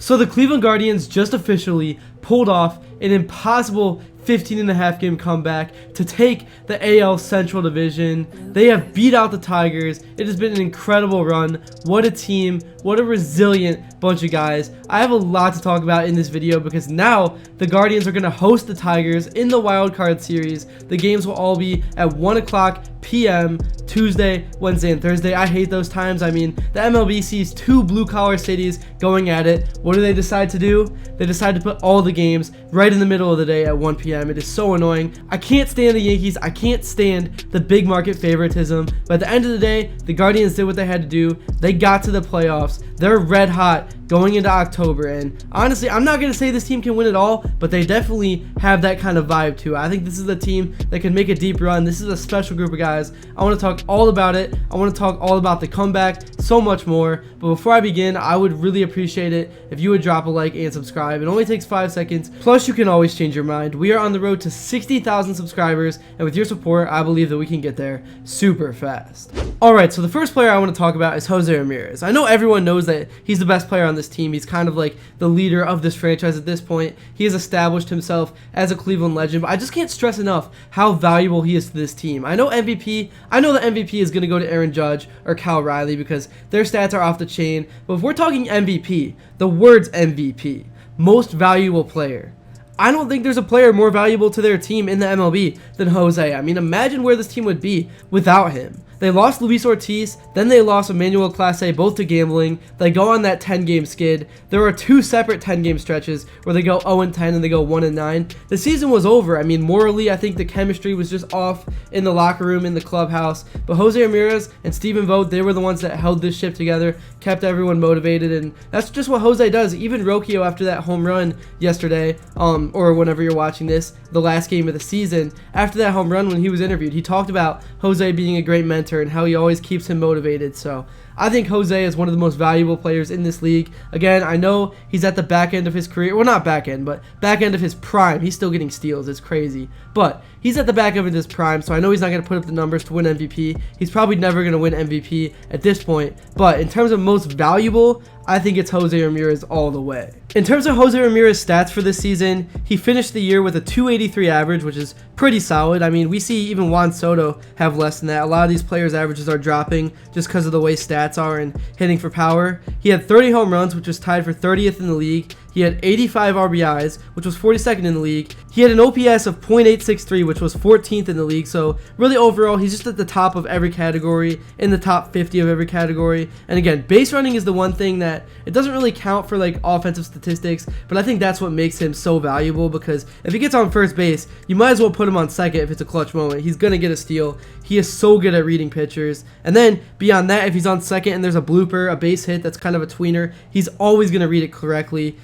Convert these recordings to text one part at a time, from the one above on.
So the Cleveland Guardians just officially pulled off an impossible 15.5 game comeback to take the AL Central Division. They have beat out the Tigers. It has been an incredible run. What a team. What a resilient bunch of guys. I have a lot to talk about in this video because now the Guardians are going to host the Tigers in the Wild Card Series. The games will all be at 1 o'clock p.m. Tuesday, Wednesday, and Thursday. I hate those times. I mean, the MLB sees two blue-collar cities going at it. What do they decide to do? They decide to put all the games right in the middle of the day at 1 p.m. It is so annoying. I can't stand the Yankees. I can't stand the big market favoritism. But at the end of the day, the Guardians did what they had to do. They got to the playoffs. They're red hot going into October, and honestly, I'm not going to say this team can win it all, but they definitely have that kind of vibe too. I think this is a team that can make a deep run. This is a special group of guys. I want to talk all about it. I want to talk all about the comeback, so much more. But before I begin, I would really appreciate it if you would drop a like and subscribe. It only takes 5 seconds, plus you can always change your mind. We are on the road to 60,000 subscribers, and with your support, I believe that we can get there super fast. Alright, so the first player I want to talk about is Jose Ramirez. I know everyone knows that he's the best player on this team. He's kind of like the leader of this franchise at this point. He has established himself as a Cleveland legend, but I just can't stress enough how valuable he is to this team. I know the MVP is going to go to Aaron Judge or Cal Riley because their stats are off the chain, but if we're talking MVP, the words MVP, most valuable player, I don't think there's a player more valuable to their team in the MLB than Jose. I mean, imagine where this team would be without him. They lost Luis Ortiz, then they lost Emmanuel Clase, both to gambling. They go on that 10-game skid. There are two separate 10-game stretches where they go 0-10 and they go 1-9. The season was over. I mean, morally, I think the chemistry was just off in the locker room, in the clubhouse. But Jose Ramirez and Stephen Vogt, they were the ones that held this ship together, kept everyone motivated, and that's just what Jose does. Even Rocchio, after that home run yesterday, or whenever you're watching this, the last game of the season, after that home run when he was interviewed, he talked about Jose being a great mentor and how he always keeps him motivated. So I think Jose is one of the most valuable players in this league. Again, I know he's at the back end of his career. Well, not back end, but back end of his prime. He's still getting steals. It's crazy. But he's at the back end of his prime, so I know he's not going to put up the numbers to win MVP. He's probably never going to win MVP at this point. But in terms of most valuable, I think it's Jose Ramirez all the way. In terms of Jose Ramirez stats for this season, he finished the year with a 283 average, which is pretty solid. I mean, we see even Juan Soto have less than that. A lot of these players' averages are dropping just because of the way stats are and hitting for power. He had 30 home runs, which was tied for 30th in the league. He had 85 RBIs, which was 42nd in the league. He had an OPS of .863, which was 14th in the league. So really overall, he's just at the top of every category, in the top 50 of every category. And again, base running is the one thing that it doesn't really count for like offensive statistics, but I think that's what makes him so valuable, because if he gets on first base, you might as well put him on second if it's a clutch moment. He's going to get a steal. He is so good at reading pitchers. And then beyond that, if he's on second and there's a blooper, a base hit that's kind of a tweener, he's always going to read it correctly.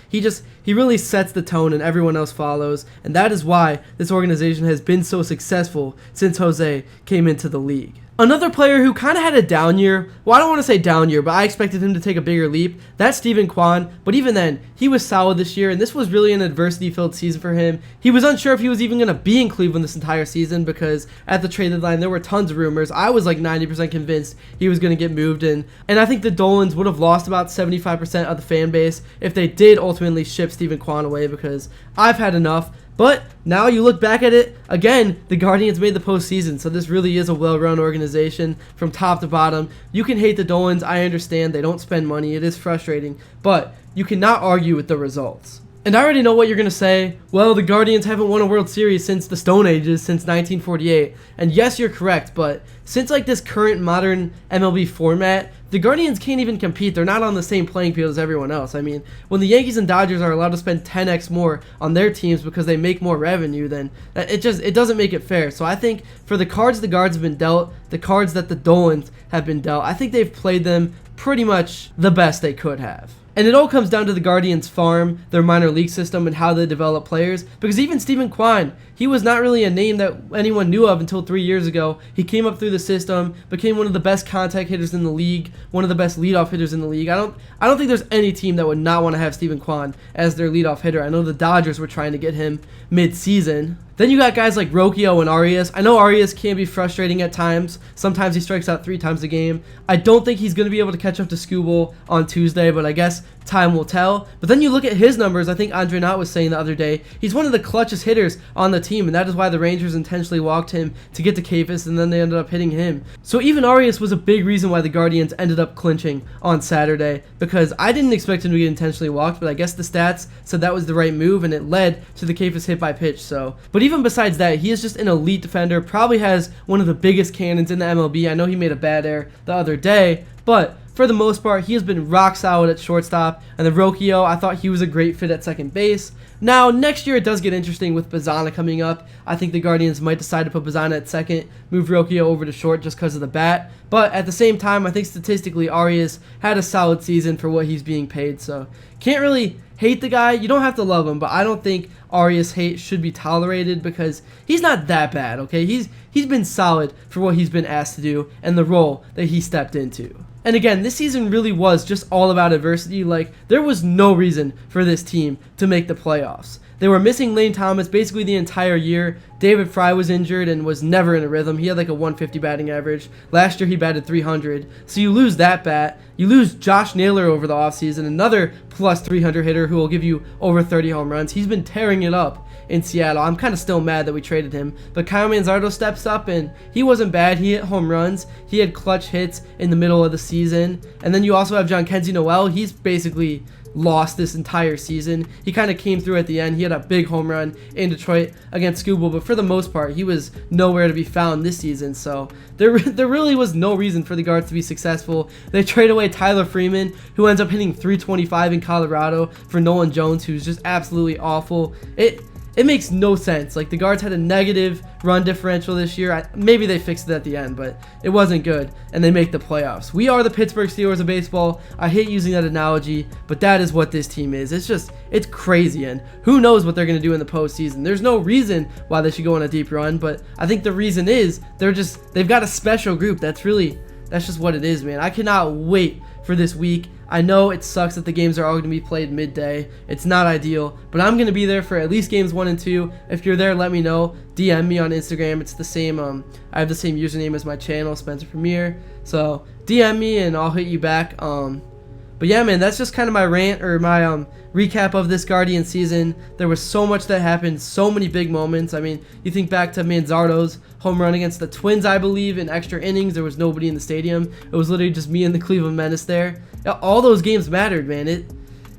He really sets the tone and everyone else follows, and that is why this organization has been so successful since Jose came into the league. Another player who kind of had a down year, well, I don't want to say down year, but I expected him to take a bigger leap, that's Steven Kwan. But even then, he was solid this year, and this was really an adversity-filled season for him. He was unsure if he was even going to be in Cleveland this entire season, because at the trade deadline, there were tons of rumors. I was like 90% convinced he was going to get moved, and I think the Dolans would have lost about 75% of the fan base if they did ultimately ship Steven Kwan away, because I've had enough. But now you look back at it, again, the Guardians made the postseason, so this really is a well-run organization from top to bottom. You can hate the Dolans, I understand, they don't spend money, it is frustrating, but you cannot argue with the results. And I already know what you're going to say. Well, the Guardians haven't won a World Series since the Stone Ages, since 1948. And yes, you're correct, but since like this current modern MLB format, the Guardians can't even compete. They're not on the same playing field as everyone else. I mean, when the Yankees and Dodgers are allowed to spend 10x more on their teams because they make more revenue, then it doesn't make it fair. So I think for the cards the Guards have been dealt, the cards that the Dolans have been dealt, I think they've played them pretty much the best they could have. And it all comes down to the Guardians' farm, their minor league system, and how they develop players. Because even Steven Kwan, he was not really a name that anyone knew of until 3 years ago. He came up through the system, became one of the best contact hitters in the league, one of the best leadoff hitters in the league. I don't think there's any team that would not want to have Steven Kwan as their leadoff hitter. I know the Dodgers were trying to get him mid-season. Then you got guys like Rocchio and Arias. I know Arias can be frustrating at times. Sometimes he strikes out 3 times a game. I don't think he's going to be able to catch up to Skubal on Tuesday, but I guess guess time will tell. But then you look at his numbers. I think Andre Knott was saying the other day, he's one of the clutchest hitters on the team, and that is why the Rangers intentionally walked him to get to Kafis, and then they ended up hitting him. So even Arias was a big reason why the Guardians ended up clinching on Saturday, because I didn't expect him to get intentionally walked, but I guess the stats said that was the right move, and it led to the Kafis hit by pitch. So, but even besides that, he is just an elite defender, probably has one of the biggest cannons in the MLB. I know he made a bad error the other day, but for the most part, he has been rock solid at shortstop, and the Rocchio, I thought he was a great fit at second base. Now, next year it does get interesting with Bazzana coming up. I think the Guardians might decide to put Bazzana at second, move Rocchio over to short just because of the bat. But at the same time, I think statistically Arias had a solid season for what he's being paid, so can't really hate the guy. You don't have to love him, but I don't think Arias hate should be tolerated because he's not that bad, okay? He's been solid for what he's been asked to do and the role that he stepped into. And again, this season really was just all about adversity. Like, there was no reason for this team to make the playoffs. They were missing Lane Thomas basically the entire year. David Fry was injured and was never in a rhythm. He had like a 150 batting average. Last year he batted 300. So you lose that bat. You lose Josh Naylor over the offseason, another plus 300 hitter who will give you over 30 home runs. He's been tearing it up in Seattle. I'm kind of still mad that we traded him. But Kyle Manzardo steps up, and he wasn't bad. He hit home runs. He had clutch hits in the middle of the season. And then you also have John Kenzie Noel. He's basically lost this entire season. He kind of came through at the end. He had a big home run in Detroit against Skubal, but for the most part, he was nowhere to be found this season. So there really was no reason for the Guards to be successful. They trade away Tyler Freeman, who ends up hitting 325 in Colorado, for Nolan Jones, who's just absolutely awful. It makes no sense. Like, the Guards had a negative run differential this year. Maybe they fixed it at the end, but it wasn't good, and they make the playoffs. We are the Pittsburgh Steelers of baseball. I hate using that analogy, but that is what this team is. It's crazy, and who knows what they're going to do in the postseason. There's no reason why they should go on a deep run, but I think the reason is they've got a special group. That's just what it is, man. I cannot wait for this week. I know it sucks that the games are all going to be played midday. It's not ideal, but I'm going to be there for at least games 1 and 2. If you're there, let me know. DM me on Instagram. It's the same. I have the same username as my channel, SpencerPremier. So DM me and I'll hit you back. But yeah, man, that's just kind of my rant, or my recap of this Guardian season. There was so much that happened, so many big moments. I mean, you think back to Manzardo's home run against the Twins, I believe, in extra innings. There was nobody in the stadium. It was literally just me and the Cleveland Menace there. All those games mattered, man.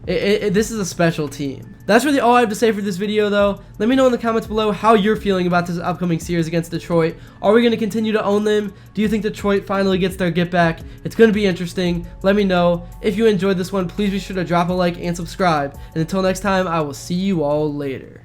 This is a special team. That's really all I have to say for this video, though. Let me know in the comments below how you're feeling about this upcoming series against Detroit. Are we going to continue to own them? Do you think Detroit finally gets their get back? It's going to be interesting. Let me know. If you enjoyed this one, please be sure to drop a like and subscribe. And until next time, I will see you all later.